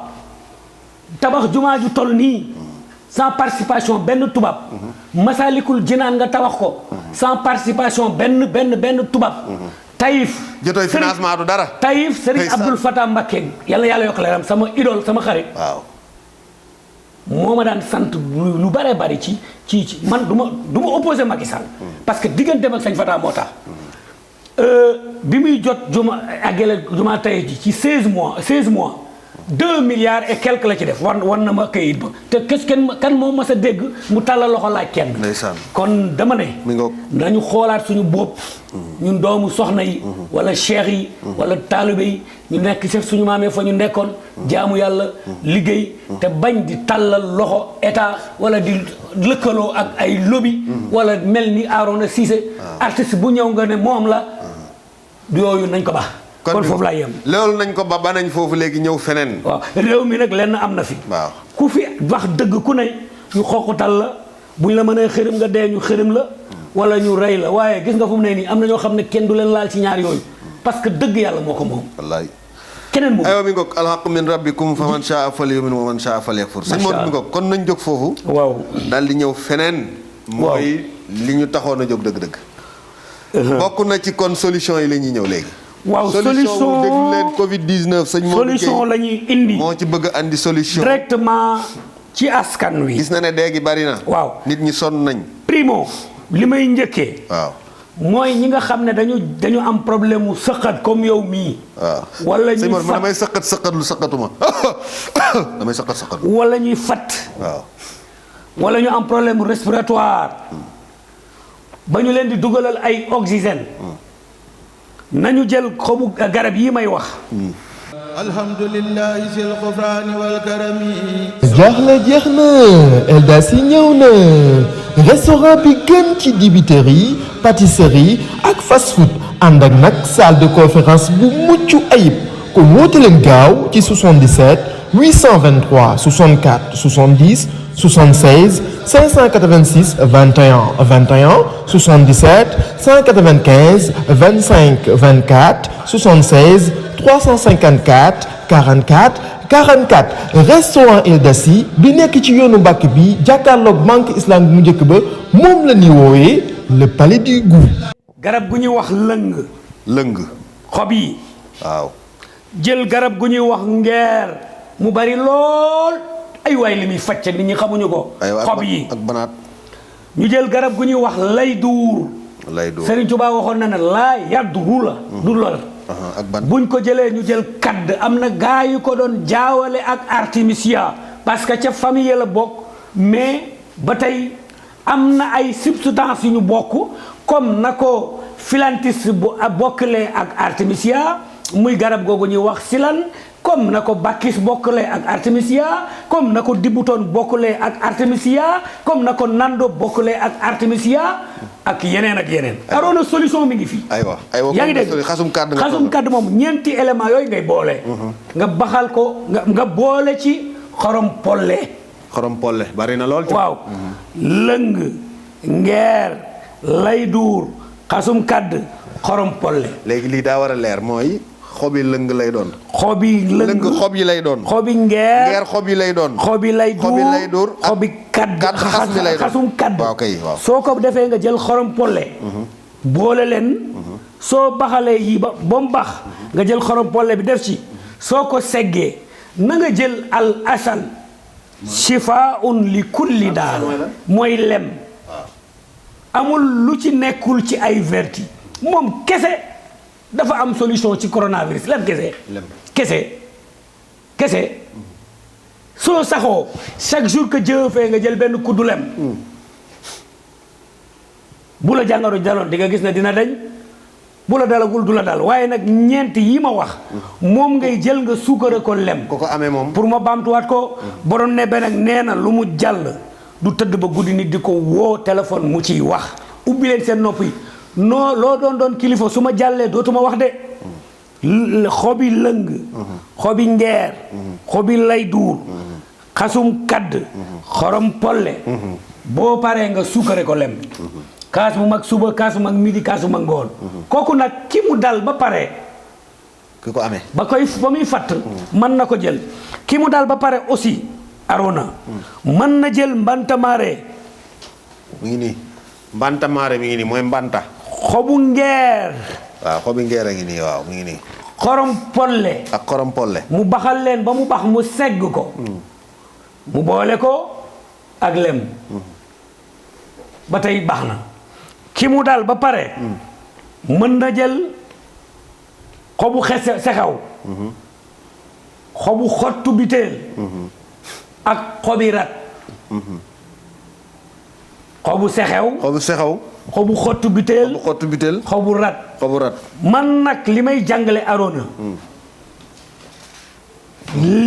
tabax jumaa ju toll nii sans participation benn tubaab Masalikul Jinaan nga tabax ko sans participation benn tubaab Taïf jotooy financement du dara Taïf Serigne Abdoul Fatah Mbacké yàlla yokk leeram sama idole sama xarit waaw moo ma daan sant lu bare bari ci man du ma opposé Macky Sall parce que digganteem ak Sëñ Fatah moo tax bi muy jot juma tey ji ci 16 mois 2 milliards et quelque la ci def war na ma kayit ba te kan moo mas a dégg mu tàllal loxo laaj kenn kon dama ne nañu xoolaat suñu bopp ñun doomu soxna yi wala cheikh yi wala taalibe yi ñu nekk ci suñu maamee fa ñu nekkoon jaamu yàlla liggéey te bañ di tàllal loxo état wala di lëkkaloo ak ay lobby wala mel ni Arona Cissé artiste bu ñëw nga ne moom la yooyu nañ ko baax kon foofu laa yem loolu nañ ko ba nañ foofu léegi ñëw feneen waaw réew mi nag lenn am na fi waaw ku fi wax dëgg ku ne ñu xoqutal la buñ la mënee xërëm nga dee ñu xërëm la wala ñu rey la waaye gis nga fu mu ne nii am na ñoo xam ne kenn du leen laal ci ñaar yooyu parce que dëgg yàlla moo ko moom wallaay keneen moom aywa mi ngoog alhaqu min rabbikum fa man shaa falyu'min wa man shaa falyakfur sëñ Modou mi ngoog kon nañ jóg foofu waaw daal di ñëw feneen mooy li ñu taxoon a jóg dëgg-dëgg bokk na ci kon solution yi la ñuy ñëw léegi waaw solution déglu leen Covid 19 sëñ Modou solution la ñuy indi moo ci bëgg a andi solution directement ci askan wi. gis na ne dee gi bari na. waaw nit ñi sonn nañ. primo li may njëkkee. waaw mooy ñi nga xam ne dañu am problème mu sëqat comme yow mii. waaw wala ñuy fat damay sëqat lu sëqatuma damay sëqat. wala ñuy fat. waaw. wala ñu am problème respiratoire. ba ñu leen di dugalal ay oxygène nañu jël xobu garab yi may wax alhamdulillahi sil xufraani wal karami jaaxle jeex na Eldas yi ñëw na restaurant bi gën ci dibiterie pâtisserie ak fast food ànd ak nag salle de conférence bu mucc ayib kon woote leen gaaw ci 77 823 64 70 76 586 21 21 77 195 25 24 76 354 44 44 restaurant Eldas yi bi nekk ci yoonu Mbàkke bi jàkkaarloog banque islamique mu njëkk ba moom la ñuy woowee le palais du goût. garab gu ñuy wax lëng xob yi waaw jël garab gu ñuy wax ngeer mu bari lool ay waay li muy facce nit ñi xamuñu ko xob yi ak banaat ñu jël garab gu ñuy wax lay duur Serigne Touba waxoon na ne laa yàdduru la du lor ak ban buñ ko jëlee ñu jël kadd am na gaa yu ko doon jaawale ak artémisia parce que ca famille la bokk mais ba tey am na ay substances yu ñu bokk comme na ko philantis bu bokkalee ak artémisia muy garab googu ñuy wax silan comme na ko bakis bokkalee ak artémisia comme na ko dibutoon bokkalee ak artémisia comme na ko nando bokkalee ak artémisia ak yeneen ak yeneen. Arona solution mi ngi fi. aywa yaa ngi dégg xasum kàdd moom ñeenti éléments yooyu ngay boole. nga baxal ko nga boole ci xorom polle. bari na lool. waaw lëng ngeer lay duur xasum kàdd xorom polle. léegi lii daa war a leer mooy xobi lëng lay doon. xobi lëng xob yi lay doon. xobi ngeer xob yi lay doon. xobi lay duur xobi kadd xasum kadd waaw kay waaw. soo ko defee nga jël xorom polle boole leen soo baxalee yi ba mu bax nga jël xorom polle bi def ci soo ko seggee na nga jël al asal shifaun li kulli daal mooy lem amul lu ci nekkul ci ay verti moom kese dafa am solution ci coronavirus lem kese soo saxoo chaque jour que jëfee nga jël benn kuddu lem bu la jàngoro daloon di nga gis ne dina dañ bu la dalagul du la dal waaye nag ñeent yi ma wax moom ngay jël nga suukare ko lem ko amee moom pour ma baamtuwaat ko borom ne benn nag nee na lu mu jàll du tëdd ba guddi nit di ko woo téléphone mu ciy wax ubbi leen seen nopp yi non loo doon kilifa su ma jàllee dootuma wax de xobi lëng xobi ngeer xobi lay duur xasum kadd xorom polle boo paree nga suukare ko lem kaas bu mag suba kaas bu mag midi kaas bu mag ngoon kooku nag ki mu dal ba pare ki ko amee ba muy fatt mën na ko jël ki mu dal ba pare aussi Arona mën na jël mbantamaare mi ngi nii mbantamaare mi ngi nii mooy mbanta xobu ngeer waaw xobi ngeer a ngi nii waaw mi ngi nii xorom polle ak xorom polle mu baxal leen ba mu bax mu segg ko mu boole ko ak lem ba tey baax na ki mu dal ba pare mën na jël xobu sexew xobu xottu biteel ak xobi rat xobu sexew xobu xottu biteel xobu rat man nag li may jàngale Arona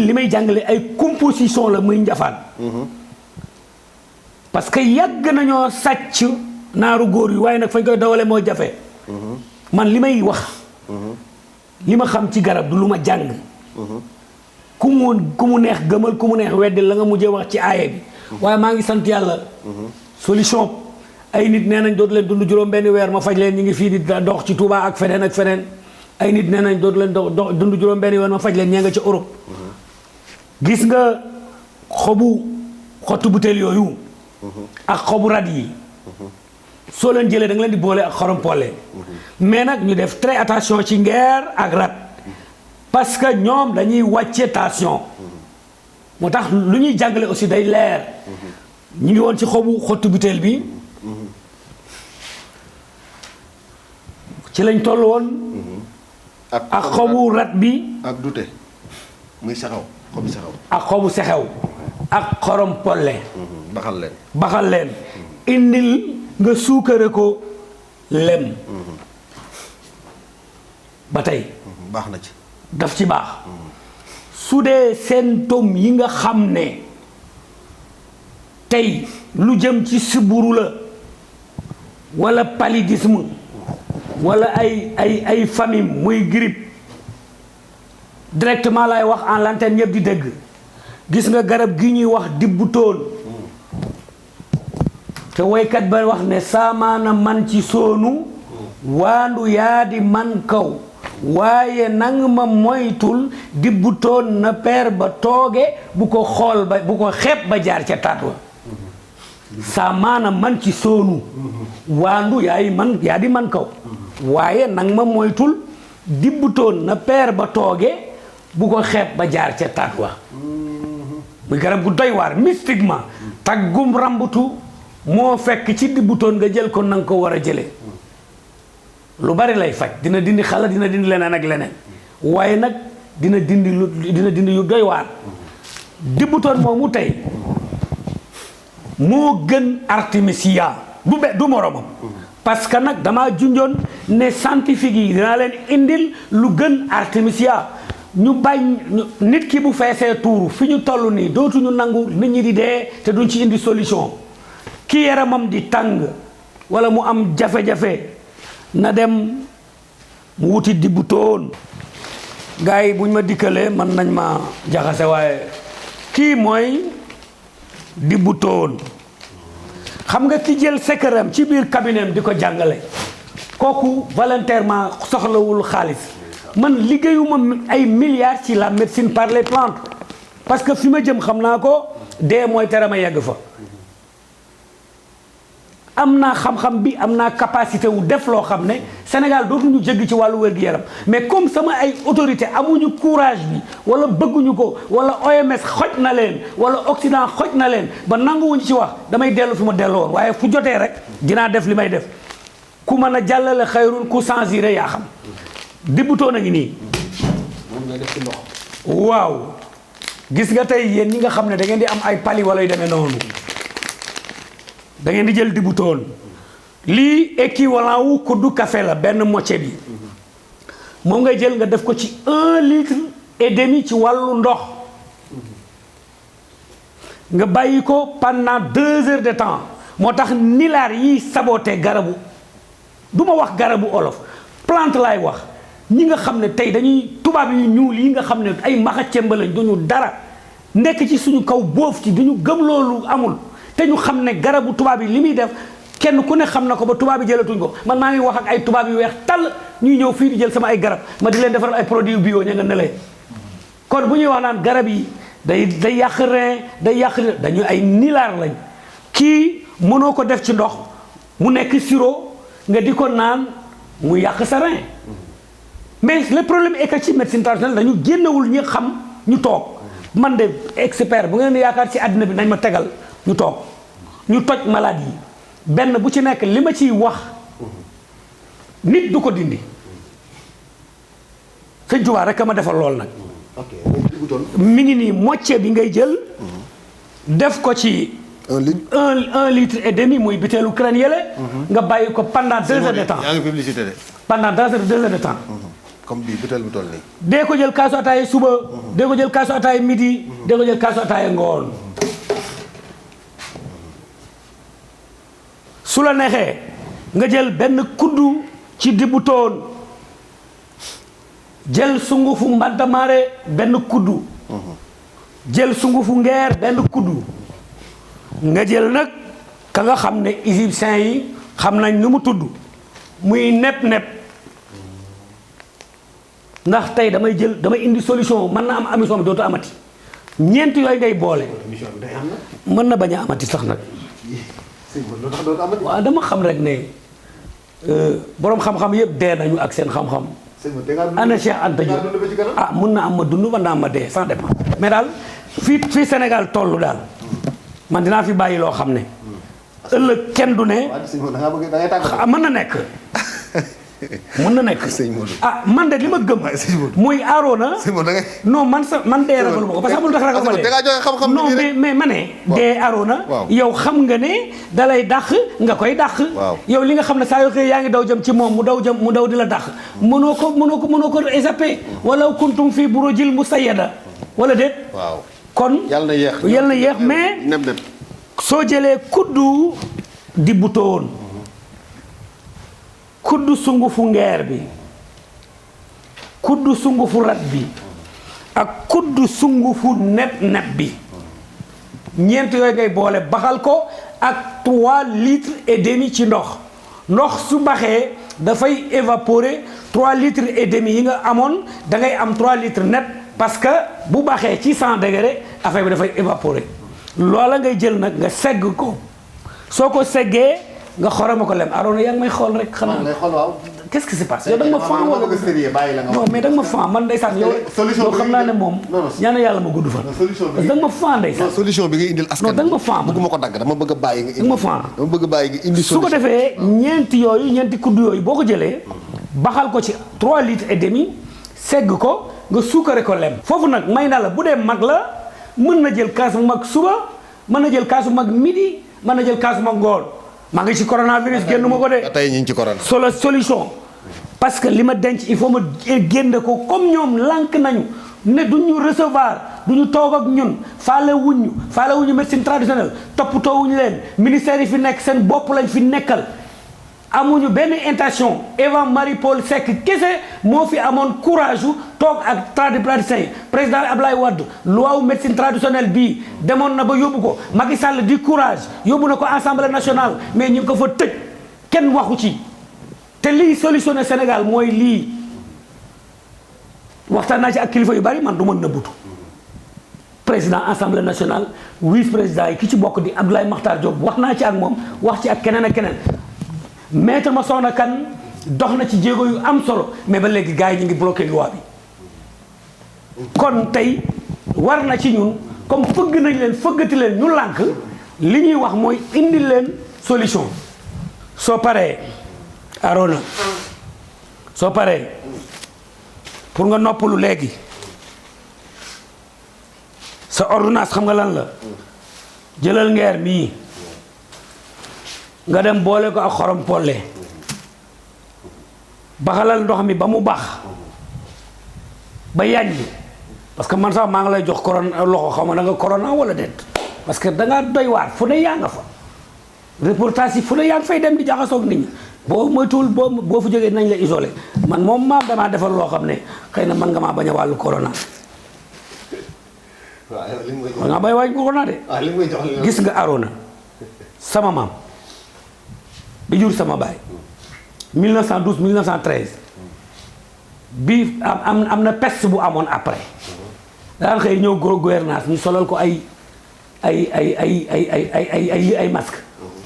li may jàngale ay composition la muy njafaan parce que yàgg nañoo sàcc naaru góor yi waaye nag fañ koy dawale moo jafe man li may wax li ma xam ci garab du lu ma jàng ku mu neex gëmal ku mu neex weddi la nga mujjee wax ci aaye bi waaye maa ngi sant yàlla solution ay nit nee nañ dootu leen dund juróom benn weer ma faj leen ñu ngi fii di dox ci Touba ak feneen ak feneen ay nit nee nañ dootu leen dund juróom benn weer ma faj leen ñee nga ca Europe gis nga xottu butéel yooyu ak xobu rat yi soo leen jëlee da nga leen di boole ak xorom polle mais nag ñu def très attention ci ngeer ak rat parce que ñoom dañuy wàcce tension moo tax lu ñuy jàngale aussi day leer ñu ngi woon ci xottu butéel bi ci lañ toll woon ak xobu rat bi ak dute muy saxaw xobu saxaw ak xobu sexew ak xorom polle baxal leen indil nga suukare ko lem ba tey baax na ci daf ci baax su dee symptômes yi nga xam ne tey lu jëm ci siburu la wala paludisme wala ay famine muy grippe directement lay wax en l'antenne ñëpp di dégg gis nga garab gi ñuy wax dibbutoon te woykat ba wax ne saamaana man ci soonu waandu yaa di man kaw waaye nang ma moytul dibbutoon na peer ba tooge bu ko xool ba bu ko xeeb ba jaar ca taat wa saamaana man ci soonu waandu yaa di man kaw waaye nang ma moytul dibbutoon na peer ba tooge bu ko xeeb ba jaar ca taat wa muy garab gu doy waar mystiquement taggum rambutu moo fekk ci dibbutoon nga jël ko na nga ko war a jëlee lu bari lay faj dina dindi xala dina dindi leneen ak leneen waaye nag dina dindi yu doy waar dibbutoon moomu tey moo gën artémisia du moromam parce que nag damaa junjoon ne scientifique yi dinaa leen indil lu gën artémisia ñu bañ nit ki bu feesee tuuru fi ñu toll nii dootuñu nangu nit ñi di dee te duñ ci indi solution ki yaramam di tàng wala mu am jafe-jafe na dem mu wuti dibbutoon gars yi buñ ma dikkalee mën nañ ma jaxase waaye kii mooy dibbutoon xam nga ki jël secret ci biir cabinet di ko jàngale kooku volontairement soxlawul xaalis man liggéeyuma ay milliards ci la médecine par les plantes parce que fi ma jëm xam naa ko dee mooy tere ma yegg fa am naa xam-xam bi am naa capacité wu def loo xam ne Sénégal dootuñu jéggi ci wàllu wér-gu-yaram mais comme sama ay autorité amuñu courage bi wala bëgguñu ko wala OMS xoj na leen wala Occident xoj na leen ba nanguwuñu ci wax damay dellu fi ma dellu woon waaye fu jotee rek dinaa def li may def ku mën a jàllale xayrun ku censuré yaa xam dibbutoon a ngi nii waaw gis nga tey yéen ñi nga xam ne da ngeen di am ay pali wala yu demee noonu da ngeen di jël dibbutoon lii équivalent wu kuddu café la benn moitié bi moom ngay jël nga def ko ci 1,5 litre ci wàllu ndox nga bàyyi ko pendant 2 heures de temps moo tax nilaar yi saboté garabu du ma wax garabu olof plante laay wax ñi nga xam ne tey dañuy tubaab yu ñuul yi nga xam ne ay maxa cembalañ duñu dara nekk ci suñu kaw boof ci duñu gëm loolu amul te ñu xam ne garabu tubaab yi li muy def kenn ku ne xam na ko ba tubaab yi jëlatuñ ko man maa ngi wax ak ay tubaab yu weex tàll ñuy ñëw fii di jël sama ay garab ma di leen defaral ay produits bio ña nga ne leen kon bu ñuy wax naan garab yi day yàq rein day yàq dañu ay nilaar lañ kii mënoo ko def ci ndox mu nekk sirop nga di ko naan mu yàq sa rein mais le problème est que ci médecine traditionnelle dañu génnewul ñi xam ñu toog man de expert bu ngeen yaakaar ci àddina bi nañ ma tegal ñu toog ñu toj malade yi benn bu ci nekk li ma ciy wax nit du ko dindi sëñ Tuubaa rek a ma defal lool nag mi ngi nii moitié bi ngay jël def ko ci 1,5 litre muy butéelu crâne yële nga bàyyi ko pendant 2 heures de temps yaa ngi publicité de pendant 2 heures de temps comme bii butéel bu toll nii dee ko jël kaasu ataaya suba dee ko jël kaasu ataaya midi dee ko jël kaasu ataaya ngoon su la neexee nga jël benn kuddu ci dibbutoon jël sungufu mbantamaare benn kuddu jël sungufu ngeer benn kuddu nga jël nag ka nga xam ne égyptiens yi xam nañ nu mu tudd muy nepp-nepp ndax tey damay indi solution mën na am émission bi dootu amati ñeent yooyu ngay boole mën na bañ a amati sax nag waaw dama xam rek ne boroom xam-xam yëpp dee nañu ak seen xam-xam ana Cheikh Anta Diop mun na am ma dund mën na am ma dee sans dépend mais daal fii Sénégal tollu daal man dinaa fi bàyyi loo xam ne ëllëg kenn du ne mën na nekk mën na nekk. ah man de li ma gëm. muy Arona. non man dee ragal ma ko parce que amul tax ragal ma dee. non mais ma ne. dee Arona. yow xam nga ne dalay dàq nga koy dàq. yow li nga xam ne saa yoo xëy yaa ngi daw jëm ci moom mu daw di la dàq. mënoo ko échappé. wala kuntum fii burujil musayyada wala déet. kon yàlla na yéex mais soo jëlee kuddu di butoon kuddu sungufu ngeer bi kuddu sungufu rat bi ak kuddu sungufu neb bi ñeent yooyu ngay boole baxal ko ak 3 litres et demi ci ndox su baxee dafay évaporer 3 litres et demi yi nga amoon da ngay am 3 litres net parce que bu baxee ci 100 degré affaire bi dafay évaporer loola ngay jël nag nga segg ko soo ko seggee nga xoroma ko lem Arona yaa ngi may xool rek xanaa qu'est-ce qui se passe yow da nga ma fan wala non mais da nga ma fan man ndeysaan yow xam naa ne moom ñaan yàlla ma gudd fan parce que da nga ma fan ndeysaan solution bi nga indil askan non da nga ma fan bëgguma ko dagg dama bëgg a bàyyi nga indi ma fan dama bëgg a bàyyi nga indi su ko defee ñeenti kudd yooyu boo ko jëlee baxal ko ci 3 litres et demi segg ko nga suukare ko lem foofu nag may na la bu dee mag la mën na jël kaas bu mag suba mën na jël kaas bu mag midi mën na jël kaas bu mag ngoon maa ngi ci coronavirus génn ma ko de. tey ñu ngi ci corona. solution parce que li ma denc il faut ma génne ko comme ñoom lànk nañu ne du ñu recevoir du ñu toog ak ñun faale wuñu médecine traditionnelle toppatoo wuñu leen ministère yi fi nekk seen bopp lañ fi nekkal amuñu benn intention Eva Marie Paul Seck kese moo fi amoon courage toog ak tradipraticiens yi président Ablaye Wade loi médecine traditionnelle bii demoon na ba yóbbu ko Macky Sall di courage yóbbu na ko assemblée nationale mais ñu ngi ko fa tëj kenn waxu ci te lii solutionné Sénégal mooy lii waxtaan naa ci ak kilifa yu bari man du mën na butu président assemblée nationale vice président yi ki ci bokk di Abdoulaye Makhtar Diop wax naa ci ak moom wax ci ak keneen ak keneen maître Massokhna Kane dox na ci jéego yu am solo mais ba léegi gars yi ñu ngi bloqué loi bi kon tey war na ci ñun comme fëgg nañ leen fëggati leen ñu lànk li ñuy wax mooy indi leen solution soo paree Arona soo paree pour nga noppalu léegi sa ordonnance xam nga lan la jëlal ngeer mii nga dem boole ko ak xorom polle baxalal ndox mi ba mu baax ba yàññ parce que man sax maa ngi lay jox corona loxo xaw ma da nga corona wala déet parce que da ngaa doy waar fu ne yaa nga fa reportage yi fu ne yaa ngi fay dem di jaxasoog nit ñi boo moytuwul boo fu jógee nañ la isolé man moom maam damaa defal loo xam ne xëy na man nga maa bañ a wàllu corona. waaw nga bay waaj corona de. gis nga Arona sama maam bi jur sama baay 1912 1913 bi am na peste bu amoon après daan xëy ñëw gouvernance ñu solal ko ay masque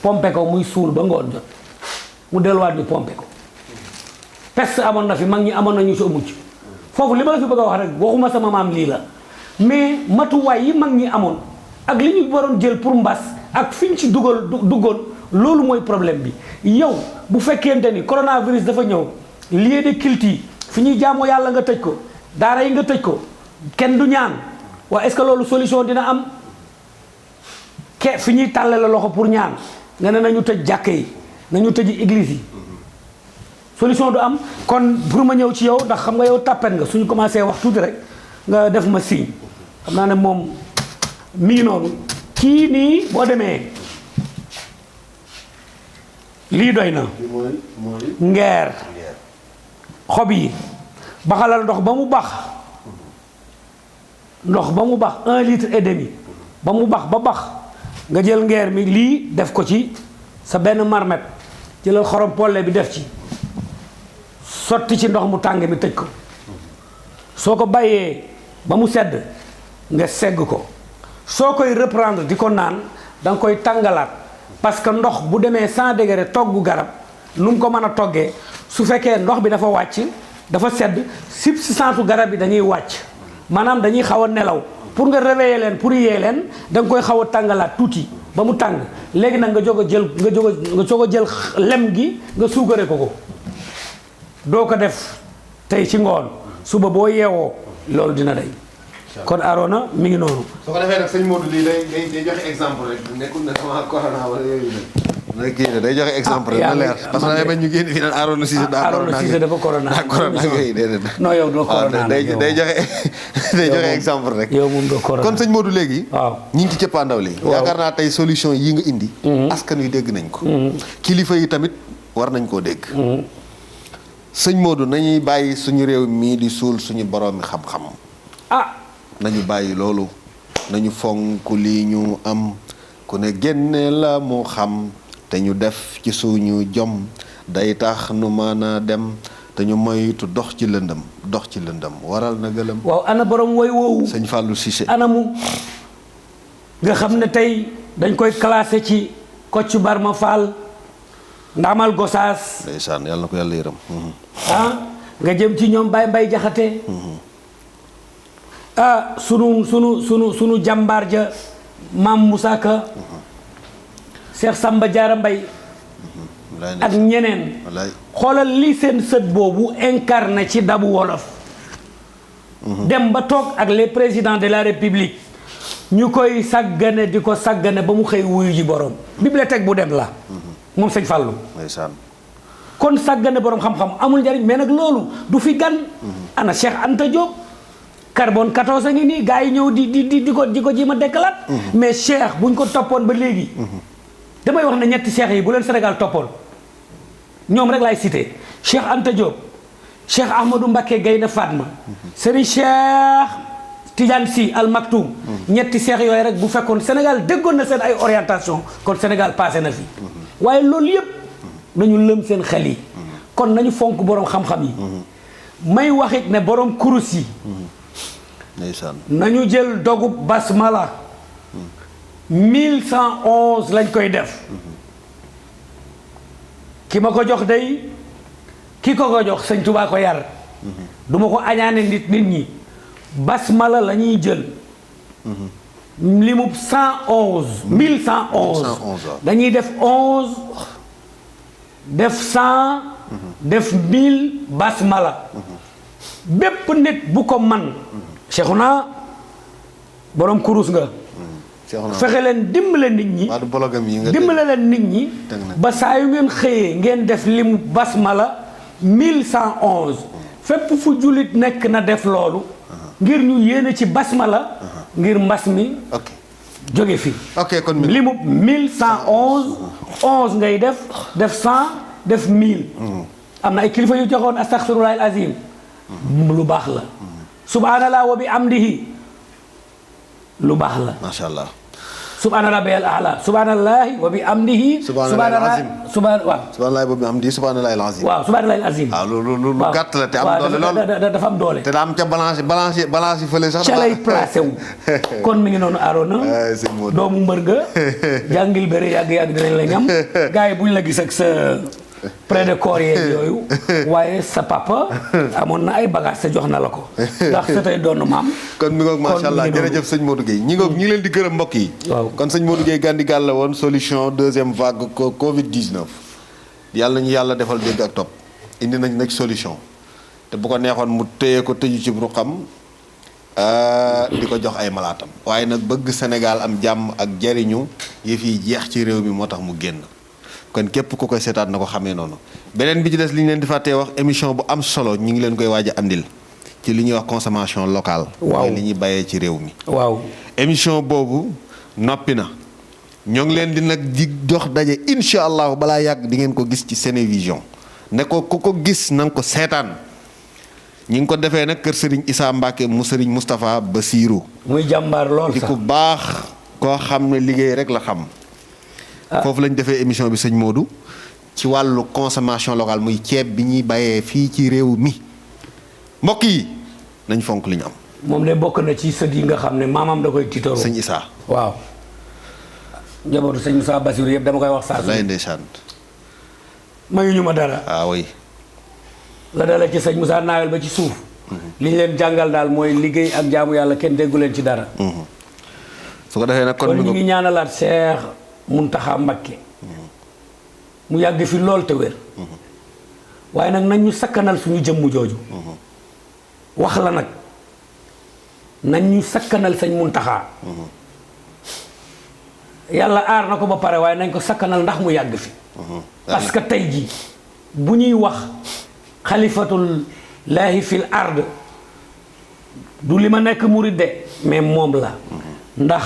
pompe ko muy suul ba ngoon jot mu delluwaat ñu pompe ko peste amoon na fi mag ñi amoon nañu si mucc foofu li ma la fi bëgg a wax rek waxuma sama maam lii la mais matuwaay yi mag ñi amoon ak li ñu waroon jël pour mbas ak fi ñu ci duggoon loolu mooy problème bi yow bu fekkente ni coronavirus dafa ñëw lieu de culte fi ñuy jaamoo yàlla nga tëj ko daara yi nga tëj ko kenn du ñaan waa est-ce que loolu solution dina am fi ñuy tàlle la loxo pour ñaan nga ne nañu tëj jàkk yi nañu tëj église yi solution du am kon pour ma ñëw ci yow ndax xam nga yow tàppen nga suñu commencé wax tuuti rek nga def ma signe xam naa ne moom mi ngi noonu kii nii boo demee lii doy na ngeer xob yi baxalal ndox ba mu bax 1 litre et demi ba mu bax nga jël ngeer mi lii def ko ci sa benn marmet jëlal xorom polle bi def ci sotti ci ndox mu tàng mi tëj ko soo ko bàyyee ba mu sedd nga segg ko soo koy reprendre di ko naan da nga koy tàngalaat parce que ndox bu demee 100 degré toggu garab nu mu ko mën a toggee su fekkee ndox bi dafa wàcc dafa sedd substance garab bi dañuy wàcc maanaam dañuy xaw a nelaw pour nga réveiller leen pour yee leen da nga koy xaw a tàngalaat tuuti ba mu tàng léegi nag nga jóg a jël lem gi nga suukare ko doo ko def tey ci ngoon suba boo yeewoo loolu dina day kon Arona mi ngi noonu. soo ko defee nag sëñ Modou lii day joxe exemple rek nekkul ne sama corona wala yooyu nag kii ne day joxe exemple rek na leer parce que damay bañ ñu génn fii naan Arona Cissé dafa corona yooyu déedéet non yow doo corona day joxe exemple rek yow moom doo corona kon sëñ Modou léegi waaw ñi ngi ci cëppaandaw li yaakaar naa tey solution yi nga indi askan wi dégg nañ ko kilifa yi tamit war nañ koo dégg sëñ Modou nañuy bàyyi suñu réew mii di suul suñu boroomi xam-xam nañu bàyyi loolu nañu fonk lii ñu am ku ne génne la mu xam te ñu def ci suñu jom day tax nu mën a dem te ñu moytu dox ci lëndëm waral na gëlëm. waaw ana borom woy woowu. sëñ Fallou Cissé. anamu nga xam ne tey dañ koy classé ci Kocc Barma Fall Ndamal Gosaas. ndeysaan yàlla na ko yàlla yërëm. nga jëm ci ñoom Baye Mbaye Jaxate sunu jàmbaar ja maam Moussa Ka Cheikh Samba Diarra Mbaye ak ñeneen xoolal li seen sët boobu incarné ci dabu wolof dem ba toog ak les présidents de la république ñu koy sàggane di ko sàggane ba mu xëy wuyu ji borom bibliothèque bu dem la moom sëñ Fallou kon sàggane borom xam-xam amul njariñ mais nag loolu du fi gan ana Cheikh Anta Diop carbone 14 a ngi nii gars yi ñëw di ko ji ma dekkalaat mais Cheikh buñ ko toppoon ba léegi damay wax ne ñetti Cheikh yi bu leen Sénégal toppoon ñoom rek laay cité Cheikh Anta Diop Cheikh Ahmadou Mbacké Gaynde Fatma Serigne Cheikh Tidiane Sy Al Maktoum ñetti Cheikh yooyu rek bu fekkoon Sénégal déggoon na seen ay orientation kon Sénégal passé na fi waaye loolu yépp nañu lëm seen xel yi kon nañu fonk borom xam-xam yi may waxit ne borom kurus yi nañu jël dogub basmala 1111 lañ koy def ki ma ko jox day ki ko jox sëñ Tuubaa ko yar duma ko añaane nit ñi basmala la ñuy jël limub 1111 dañuy def 11 def 100 def 1000 basmala bépp nit bu ko man Cheikhouna borom kurus nga fexe leen dimbale nit ñi dimbale leen nit ñi ba saa yu ngeen xëyee ngeen def limu basmala 1111 fépp fu jullit nekk na def loolu ngir ñu yéene ci basmala ngir mbas mi jóge fi limu 1111 11 ngay def 100 def 1000 am na ay kilifa yu joxoon astaghfirullahi azim lu baax la subhanallah wa bi amdihi lu baax la macha allah subhaana rabbiyal a'la subhaanallahi wa bi amdihi subhaanallahi wa bi amdihi subhaanallahi al-azim waaw subhaanallahi al-azim waaw lu gàtt la te am doole lool dafa am doole te daa am ca balance yi fële sax ca lay placé wu kon mi ngi noonu Arona doomu mbër nga jàngil bëre yàgg dinañ la ñam gars yi buñ la gis ak sa près de corps yooyu waaye sa papa amoon na ay bagages sa jox na la ko ndax sa tey doon maam kon mi ngoog macha allah jërëjëf sëñ Modou Gueye ñi ngi leen di gërëm mbokk yi kon sëñ Modou Gueye Gandigal la woon solution deuxième vague Covid 19 yàlla ñu yàlla defal dégg ak topp indi nañ nag solution te bu ko neexoon mu téye ko tëju ci ruqam di ko jox ay malaatam waaye nag bëgg Sénégal am jàmm ak jariñu yëf yi jeex ci réew mi moo tax mu génn kon képp ku koy seetaat na ko xamee noonu beneen bi ci des li ñu leen di fàttee wax émission bu am solo ñu ngi leen koy waaj a andil ci li ñuy wax consommation locale. waaw li ñuy bàyyee ci réew mi. waaw émission boobu noppi na ñoo ngi leen di nag di jox daje incha allah balaa yàgg di ngeen ko gis ci Sénévision ne ko ku ko gis na nga ko seetaan ñi ngi ko defee nag kër Serigne Issa Mbacke mu Serigne Moustapha Bassirou. muy jàmbaar lool di sax ku baax koo xam ne liggéey rek la xam. foofu lañ defee émission bi sëñ Modou ci wàllu consommation locale muy ceeb bi ñuy bayee fii ci réew mi mbokk yi nañ fonk li ñu am. moom de bokk na ci sët yi nga xam ne maamam da koy tiitaroo. sëñ Issa. waaw. njabootu sëñ Moussa Bassirou yëpp dama koy wax saa su lay ndeysaan. mayuñu ma dara. ah oui. la dala ci sëñ Moussa naawel ba ci suuf. li ñu leen jàngal daal mooy liggéey ak jaamu yàlla kenn déggu leen ci dara. su ko defee nag kon ñu ngi ñaanalaat Cheikh Mountakha Mbacké mu yàgg fi lool te wér waaye nag nañ ñu sakkanal suñu jëmm jooju wax la nag nañ ñu sakkanal Sëñ Muntaxa yàlla aar na ko ba pare waaye nañ ko sakkanal ndax mu yàgg fi parce que tey jii bu ñuy wax xalifatullaahi fil ard du li ma nekk murid de mais moom la ndax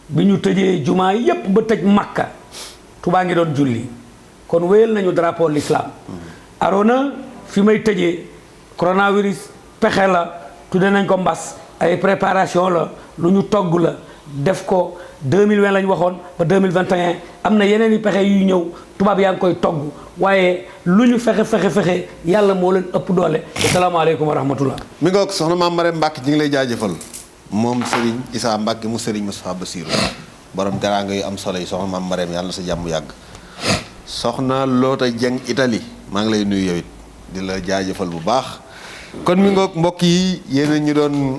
bi ñu tëjee jumaa yépp ba tëj Makka Tuubaa ngi doon julli kon wéyal nañu drapeau l'islam Arona fi may tëjee coronavirus pexe la tudde nañ ko mbas ay préparation la lu ñu togg la def ko 2020 lañ waxoon ba 2021 am na yeneen i pexe yuy ñëw tubaab yaa ngi koy togg waaye lu ñu fexe yàlla moo leen ëpp doole. asalaamaaleykum wa rahmatullah. mi ngoog soxna Maam Marème Mbacke ñi ngi lay jaajëfal moom Serigne Issa Mbacke mu Serigne Moustapha Bassirou borom teraanga yu am solo yi soxna Maam Marème yàlla na sa jàmm yàgg. soxna Loota Dieng Italie maa ngi lay nuyu yow it di la jaajëfal bu baax kon mi ngoog mbokk yi yéen a ñu doon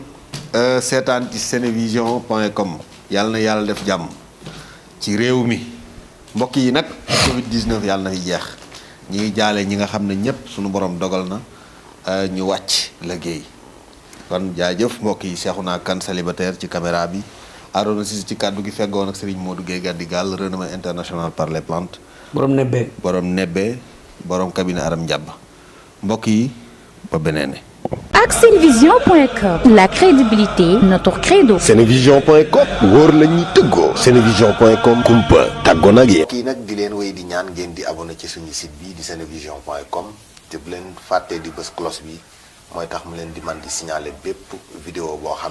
seetaan ci senevision.com yàlla na yàlla def jàmm ci réew mi mbokk yi nag Covid 19 yàlla na fi jeex ñi ngi jaale ñi nga xam ne ñëpp suñu borom dogal na ñu wàcc liggéey kon jaajëf mbokk yi Cheikhouna Kane célibataire ci caméra bi Arona Cissé ci kàddu gi feggoon ak Serigne Modou Gueye Gaddigal renommé international par les plantes borom nebbe borom cabinet Aram Ndiaba mbokk yi ba beneen ak senevision.com la crédibilité notre credo. senevision.com wóor la ñuy tëggoo. senevision.com kumpa tàggoon ak yéen. kii nag di leen wéy di ñaan ngeen di abonné ci suñu site bi di senevision.com te bu leen fàttee di bës cloche bi mooy tax mu leen di man di signaler bépp vidéo boo xam